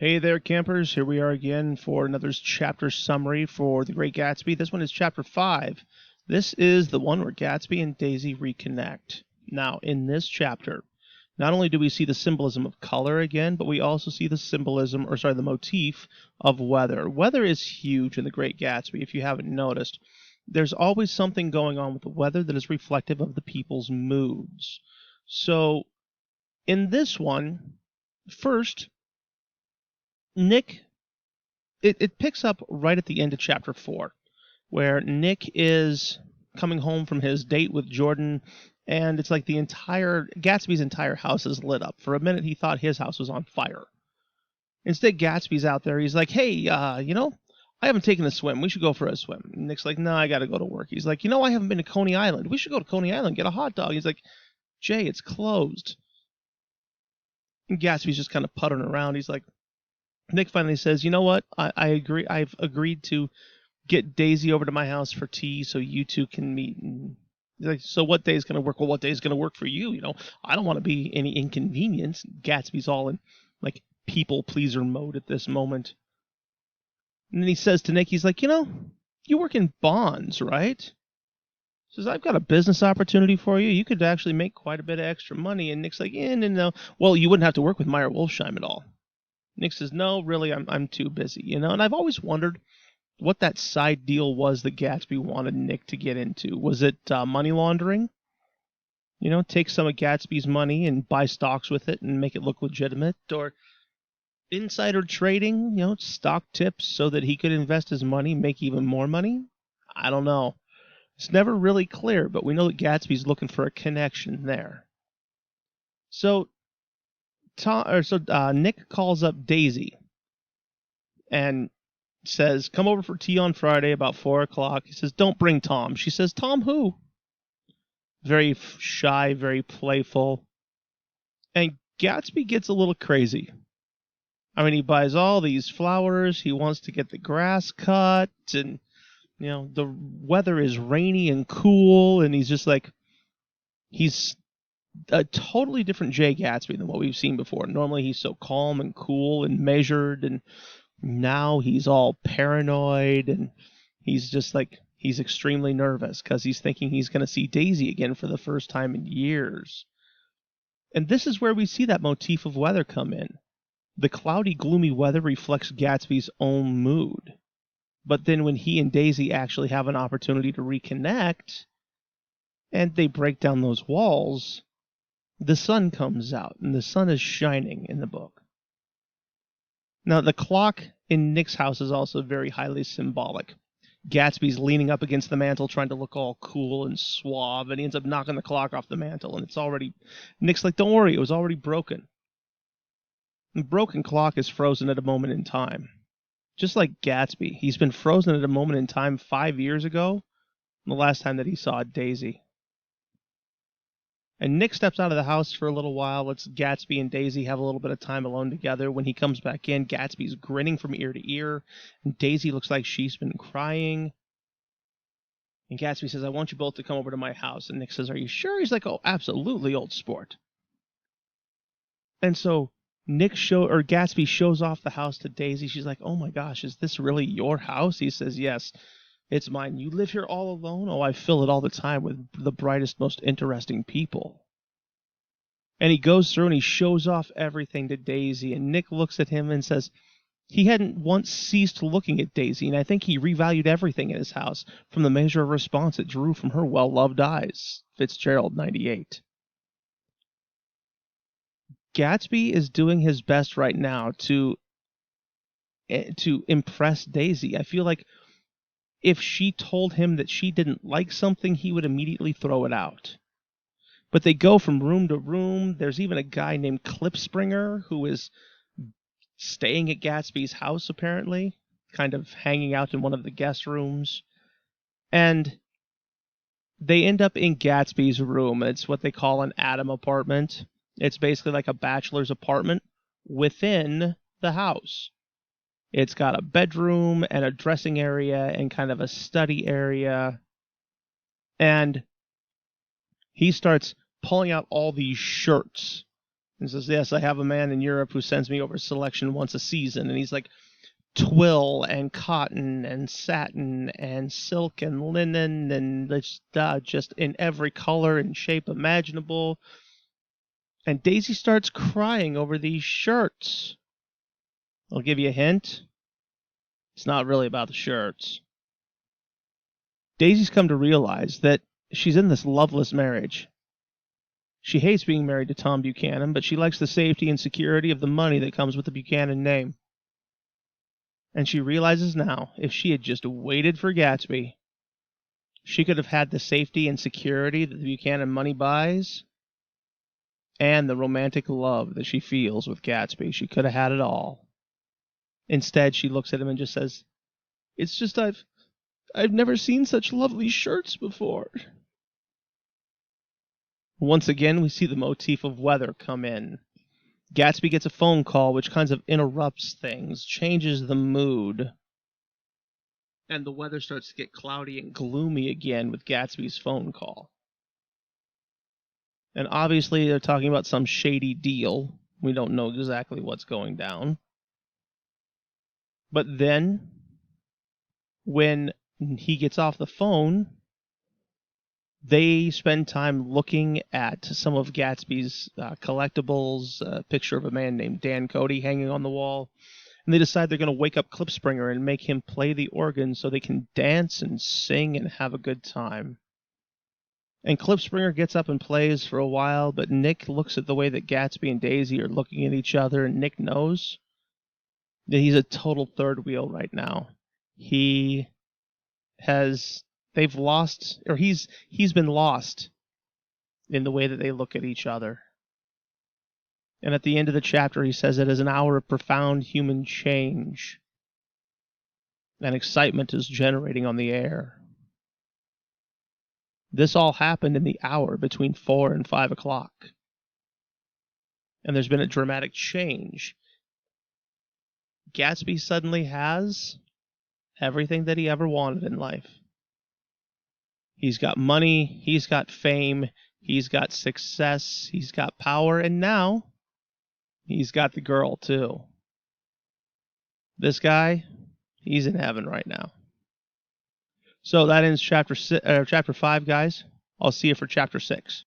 Hey there, campers. Here we are again for another chapter summary for The Great Gatsby. This one is chapter 5. This is the one where Gatsby and Daisy reconnect. Now, in this chapter, not only do we see the symbolism of color again, but we also see the the motif of weather. Weather is huge in The Great Gatsby, if you haven't noticed. There's always something going on with the weather that is reflective of the people's moods. So, in this one, first, Nick it picks up right at the end of chapter 4, where Nick is coming home from his date with Jordan, and it's like Gatsby's entire house is lit up. For a minute, he thought his house was on fire. Instead, Gatsby's out there. He's like, hey, I haven't taken a swim. We should go for a swim. And Nick's like, no, I got to go to work. He's like, I haven't been to Coney Island. We should go to Coney Island, get a hot dog. He's like, Jay, it's closed. And Gatsby's just kind of puttering around. He's like, Nick finally says, you know what? I agree. I've agreed to get Daisy over to my house for tea so you two can meet. And he's like, so what day is going to work? Well, what day is going to work for you? I don't want to be any inconvenience. Gatsby's all in like people pleaser mode at this moment. And then he says to Nick, he's like, you work in bonds, right? He says, I've got a business opportunity for you. You could actually make quite a bit of extra money. And Nick's like, no. Well, you wouldn't have to work with Meyer Wolfsheim at all. Nick says, no, really, I'm too busy, And I've always wondered what that side deal was that Gatsby wanted Nick to get into. Was it money laundering? Take some of Gatsby's money and buy stocks with it and make it look legitimate? Or insider trading, stock tips so that he could invest his money, make even more money? I don't know. It's never really clear, but we know that Gatsby's looking for a connection there. So Nick calls up Daisy and says, come over for tea on Friday about 4 o'clock. He says, don't bring Tom. She says, Tom who? Very shy, very playful. And Gatsby gets a little crazy. I mean, he buys all these flowers. He wants to get the grass cut. And, the weather is rainy and cool. And he's just like, he's a totally different Jay Gatsby than what we've seen before. Normally he's so calm and cool and measured, and now he's all paranoid, and he's just like, he's extremely nervous because he's thinking he's going to see Daisy again for the first time in years. And this is where we see that motif of weather come in. The cloudy, gloomy weather reflects Gatsby's own mood. But then when he and Daisy actually have an opportunity to reconnect, and they break down those walls, the sun comes out, and the sun is shining in the book. Now, the clock in Nick's house is also very highly symbolic. Gatsby's leaning up against the mantle trying to look all cool and suave, and he ends up knocking the clock off the mantle, and Nick's like, don't worry, it was already broken. The broken clock is frozen at a moment in time. Just like Gatsby, he's been frozen at a moment in time 5 years ago, the last time that he saw Daisy. And Nick steps out of the house for a little while, lets Gatsby and Daisy have a little bit of time alone together. When he comes back in, Gatsby's grinning from ear to ear, and Daisy looks like she's been crying. And Gatsby says, I want you both to come over to my house. And Nick says, are you sure? He's like, oh, absolutely, old sport. And so Gatsby shows off the house to Daisy. She's like, oh my gosh, is this really your house? He says, yes, it's mine. You live here all alone? Oh, I fill it all the time with the brightest, most interesting people. And he goes through and he shows off everything to Daisy. And Nick looks at him and says he hadn't once ceased looking at Daisy. And I think he revalued everything in his house from the measure of response it drew from her well-loved eyes. Fitzgerald, 98. Gatsby is doing his best right now to impress Daisy. I feel like if she told him that she didn't like something, he would immediately throw it out. But they go from room to room. There's even a guy named Clipspringer who is staying at Gatsby's house, apparently, kind of hanging out in one of the guest rooms. And they end up in Gatsby's room. It's what they call an Atom apartment. It's basically like a bachelor's apartment within the house. It's got a bedroom and a dressing area and kind of a study area. And he starts pulling out all these shirts And says, yes, I have a man in Europe who sends me over selection once a season. And he's like, twill and cotton and satin and silk and linen and just in every color and shape imaginable. And Daisy starts crying over these shirts. I'll give you a hint. It's not really about the shirts. Daisy's come to realize that she's in this loveless marriage. She hates being married to Tom Buchanan, but she likes the safety and security of the money that comes with the Buchanan name. And she realizes now, if she had just waited for Gatsby, she could have had the safety and security that the Buchanan money buys, and the romantic love that she feels with Gatsby. She could have had it all. Instead, she looks at him and just says, it's just I've never seen such lovely shirts before. Once again, we see the motif of weather come in. Gatsby gets a phone call which kind of interrupts things, changes the mood. And the weather starts to get cloudy and gloomy again with Gatsby's phone call. And obviously they're talking about some shady deal. We don't know exactly what's going down. But then, when he gets off the phone, they spend time looking at some of Gatsby's collectibles, a picture of a man named Dan Cody hanging on the wall. And they decide they're going to wake up Klipspringer and make him play the organ so they can dance and sing and have a good time. And Klipspringer gets up and plays for a while, but Nick looks at the way that Gatsby and Daisy are looking at each other, and Nick knows that he's a total third wheel right now. They've lost, or he's been lost in the way that they look at each other. And at the end of the chapter, he says it is an hour of profound human change, and excitement is generating on the air. This all happened in the hour between 4 and 5 o'clock. And there's been a dramatic change. Gatsby suddenly has everything that he ever wanted in life. He's got money, he's got fame, he's got success, he's got power, and now he's got the girl too. This guy, he's in heaven right now. So that ends chapter 5, guys. I'll see you for chapter 6.